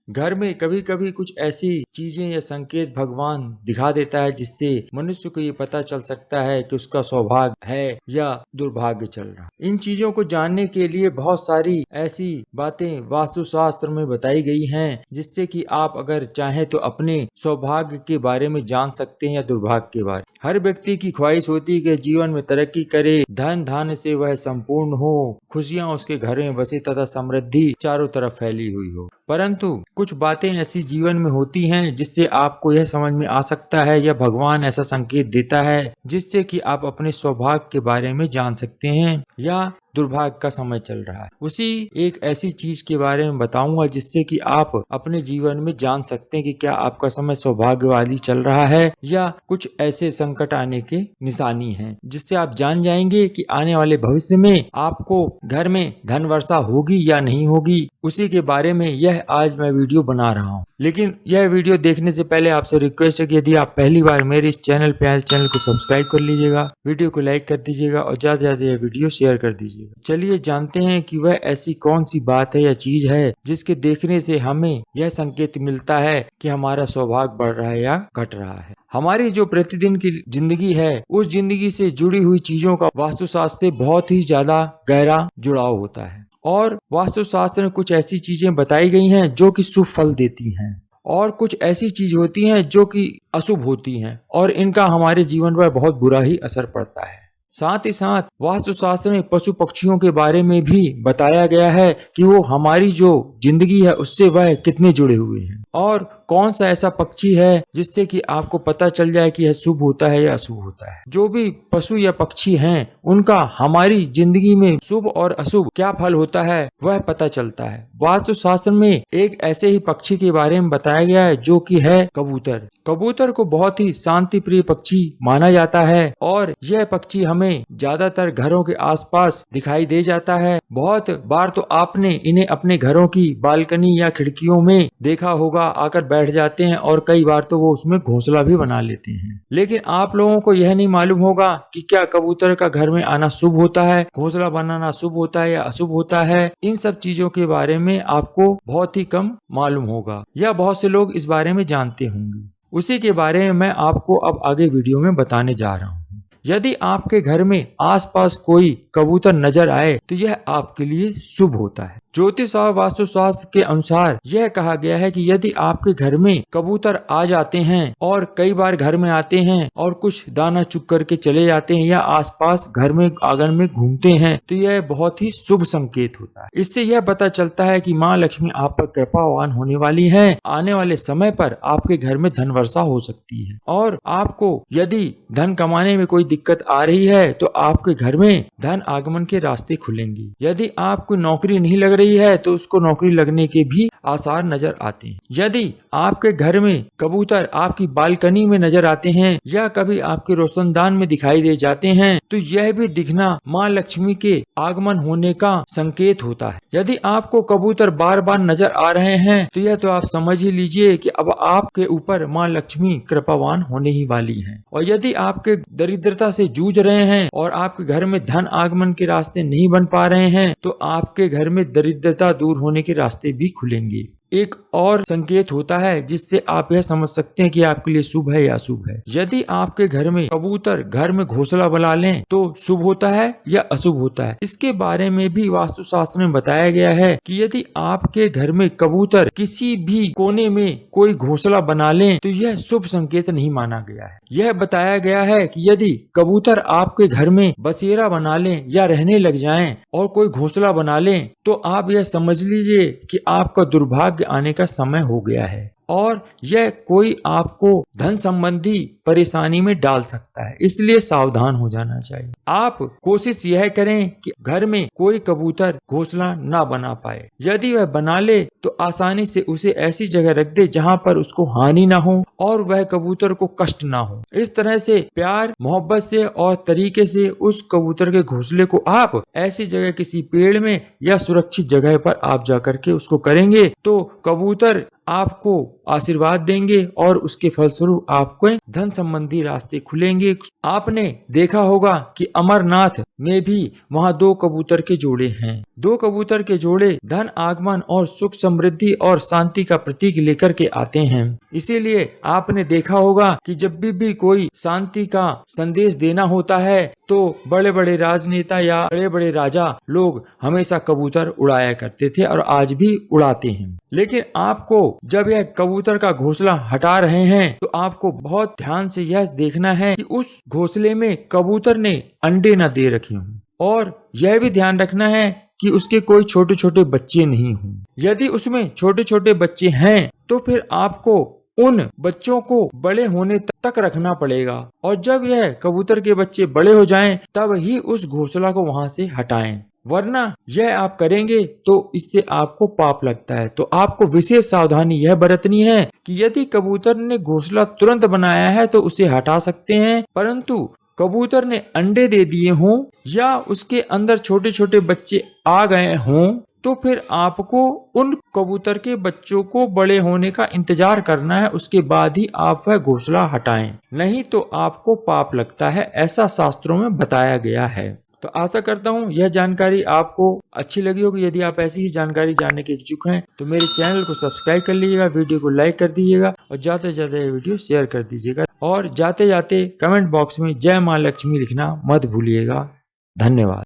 घर में कभी कभी कुछ ऐसी चीजें या संकेत भगवान दिखा देता है जिससे मनुष्य को ये पता चल सकता है कि उसका सौभाग्य है या दुर्भाग्य चल रहा। इन चीजों को जानने के लिए बहुत सारी ऐसी बातें वास्तुशास्त्र में बताई गई हैं जिससे कि आप अगर चाहें तो अपने सौभाग्य के बारे में जान सकते हैं या दुर्भाग्य के बारे। हर व्यक्ति की ख्वाहिश होती है कि जीवन में तरक्की करे, धन धान्य से वह संपूर्ण हो, खुशियां उसके घर में बसे तथा समृद्धि चारों तरफ फैली हुई हो। परंतु कुछ बातें ऐसी जीवन में होती हैं जिससे आपको यह समझ में आ सकता है या भगवान ऐसा संकेत देता है जिससे कि आप अपने सौभाग्य के बारे में जान सकते हैं या दुर्भाग्य का समय चल रहा है। उसी एक ऐसी चीज के बारे में बताऊंगा जिससे कि आप अपने जीवन में जान सकते हैं कि क्या आपका समय सौभाग्यवादी चल रहा है या कुछ ऐसे संकट आने के निशानी हैं, जिससे आप जान जाएंगे कि आने वाले भविष्य में आपको घर में धन वर्षा होगी या नहीं होगी। उसी के बारे में यह आज मैं वीडियो बना रहा हूँ। लेकिन यह वीडियो देखने से पहले आपसे रिक्वेस्ट है कि यदि आप पहली बार मेरे इस चैनल पे आए, चैनल को सब्सक्राइब कर लीजिएगा, वीडियो को लाइक कर दीजिएगा और ज्यादा से ज्यादा यह वीडियो शेयर कर दीजिएगा। चलिए जानते हैं कि वह ऐसी कौन सी बात है या चीज है जिसके देखने से हमें यह संकेत मिलता है कि हमारा सौभाग्य बढ़ रहा है या घट रहा है। हमारी जो प्रतिदिन की जिंदगी है उस जिंदगी से जुड़ी हुई चीजों का वास्तुशास्त्र से बहुत ही ज्यादा गहरा जुड़ाव होता है और वास्तुशास्त्र में कुछ ऐसी चीजें बताई गई हैं जो कि शुभ फल देती हैं और कुछ ऐसी चीज होती हैं जो कि अशुभ होती हैं और इनका हमारे जीवन पर बहुत बुरा ही असर पड़ता है। साथ ही साथ वास्तुशास्त्र में पशु पक्षियों के बारे में भी बताया गया है कि वो हमारी जो जिंदगी है उससे वह कितने जुड़े हुए हैं और कौन सा ऐसा पक्षी है जिससे कि आपको पता चल जाए कि यह शुभ होता है या अशुभ होता है। जो भी पशु या पक्षी हैं उनका हमारी जिंदगी में शुभ और अशुभ क्या फल होता है वह पता चलता है। वास्तुशास्त्र में एक ऐसे ही पक्षी के बारे में बताया गया है जो कि है कबूतर। कबूतर को बहुत ही शांति प्रिय पक्षी माना जाता है और यह पक्षी हमें ज्यादातर घरों के आसपास दिखाई दे जाता है। बहुत बार तो आपने इन्हें अपने घरों की बालकनी या खिड़कियों में देखा होगा, आकर बैठ जाते हैं और कई बार तो वो उसमें घोंसला भी बना लेते हैं। लेकिन आप लोगों को यह नहीं मालूम होगा कि क्या कबूतर का घर में आना शुभ होता है, घोंसला बनाना शुभ होता है या अशुभ होता है। इन सब चीजों के बारे में आपको बहुत ही कम मालूम होगा या बहुत से लोग इस बारे में जानते होंगे। उसी के बारे में मैं आपको अब आगे वीडियो में बताने जा रहा हूँ। यदि आपके घर में आसपास कोई कबूतर नजर आए तो यह आपके लिए शुभ होता है। ज्योतिष और वास्तुशास्त्र के अनुसार यह कहा गया है कि यदि आपके घर में कबूतर आ जाते हैं और कई बार घर में आते हैं और कुछ दाना चुग करके चले जाते हैं या आसपास घर में आंगन में घूमते हैं तो यह बहुत ही शुभ संकेत होता है। इससे यह पता चलता है कि माँ लक्ष्मी आप पर कृपावान होने वाली है। आने वाले समय पर आपके घर में धन वर्षा हो सकती है और आपको यदि धन कमाने में कोई दिक्कत आ रही है तो आपके घर में धन आगमन के रास्ते खुलेंगे। यदि आपको नौकरी नहीं लग रही है तो उसको नौकरी लगने के भी आसार नजर आते हैं। यदि आपके घर में कबूतर आपकी बालकनी में नजर आते हैं या कभी आपके रोशनदान में दिखाई दे जाते हैं तो यह भी दिखना माँ लक्ष्मी के आगमन होने का संकेत होता है। यदि आपको कबूतर बार बार नजर आ रहे हैं तो यह तो आप समझ ही लीजिए कि अब आपके ऊपर माँ लक्ष्मी कृपावान होने ही वाली है। और यदि आपके दरिद्रता से जूझ रहे हैं और आपके घर में धन आगमन के रास्ते नहीं बन पा रहे हैं तो आपके घर में दरिद्रता दूर होने के रास्ते भी खुलेंगे। एक और संकेत होता है जिससे आप यह समझ सकते हैं कि आपके लिए शुभ है या अशुभ है। यदि आपके घर में कबूतर घर में घोंसला बना लें तो शुभ होता है या अशुभ होता है। इसके बारे में भी वास्तुशास्त्र में बताया गया है कि यदि आपके घर में कबूतर किसी भी कोने में कोई घोंसला बना लें तो यह शुभ संकेत नहीं माना गया है। यह बताया गया है कि यदि कबूतर आपके घर में बसेरा बना लें या रहने लग जाएं और कोई घोंसला बना लें तो आप यह समझ लीजिए कि आपका दुर्भाग्य आने का समय हो गया है और यह कोई आपको धन संबंधी परेशानी में डाल सकता है। इसलिए सावधान हो जाना चाहिए। आप कोशिश यह करें कि घर में कोई कबूतर घोंसला ना बना पाए। यदि वह बना ले तो आसानी से उसे ऐसी जगह रख दे जहां पर उसको हानि ना हो और वह कबूतर को कष्ट ना हो। इस तरह से प्यार मोहब्बत से और तरीके से उस कबूतर के घोंसले को आप ऐसी जगह किसी पेड़ में या सुरक्षित जगह पर आप जाकर के उसको करेंगे तो कबूतर आपको आशीर्वाद देंगे और उसके फलस्वरूप आपको धन संबंधी रास्ते खुलेंगे। आपने देखा होगा कि अमरनाथ में भी वहाँ 2 कबूतर के जोड़े हैं। 2 कबूतर के जोड़े धन आगमन और सुख समृद्धि और शांति का प्रतीक लेकर के आते हैं। इसीलिए आपने देखा होगा कि जब भी कोई शांति का संदेश देना होता है तो बड़े बड़े राजनेता या बड़े बड़े राजा लोग हमेशा कबूतर उड़ाया करते थे और आज भी उड़ाते हैं। लेकिन आपको जब यह कबूतर का घोंसला हटा रहे हैं तो आपको बहुत ध्यान से यह देखना है कि उस घोंसले में कबूतर ने अंडे न दे रखे हों और यह भी ध्यान रखना है कि उसके कोई छोटे छोटे बच्चे नहीं हों। यदि उसमें छोटे छोटे बच्चे हैं तो फिर आपको उन बच्चों को बड़े होने तक रखना पड़ेगा और जब यह कबूतर के बच्चे बड़े हो जाएं तब ही उस घोंसला को वहां से हटाएं, वरना यह आप करेंगे तो इससे आपको पाप लगता है। तो आपको विशेष सावधानी यह बरतनी है कि यदि कबूतर ने घोंसला तुरंत बनाया है तो उसे हटा सकते हैं, परंतु कबूतर ने अंडे दे दिए हों या उसके अंदर छोटे छोटे बच्चे आ गए हों तो फिर आपको उन कबूतर के बच्चों को बड़े होने का इंतजार करना है, उसके बाद ही आप वह घोंसला हटाएं, नहीं तो आपको पाप लगता है, ऐसा शास्त्रों में बताया गया है। तो आशा करता हूँ यह जानकारी आपको अच्छी लगी होगी। यदि आप ऐसी ही जानकारी जानने के इच्छुक हैं तो मेरे चैनल को सब्सक्राइब कर लीजिएगा, वीडियो को लाइक कर दीजिएगा और जाते जाते वीडियो शेयर कर दीजिएगा और जाते जाते कमेंट बॉक्स में जय माँ लक्ष्मी लिखना मत भूलिएगा। धन्यवाद।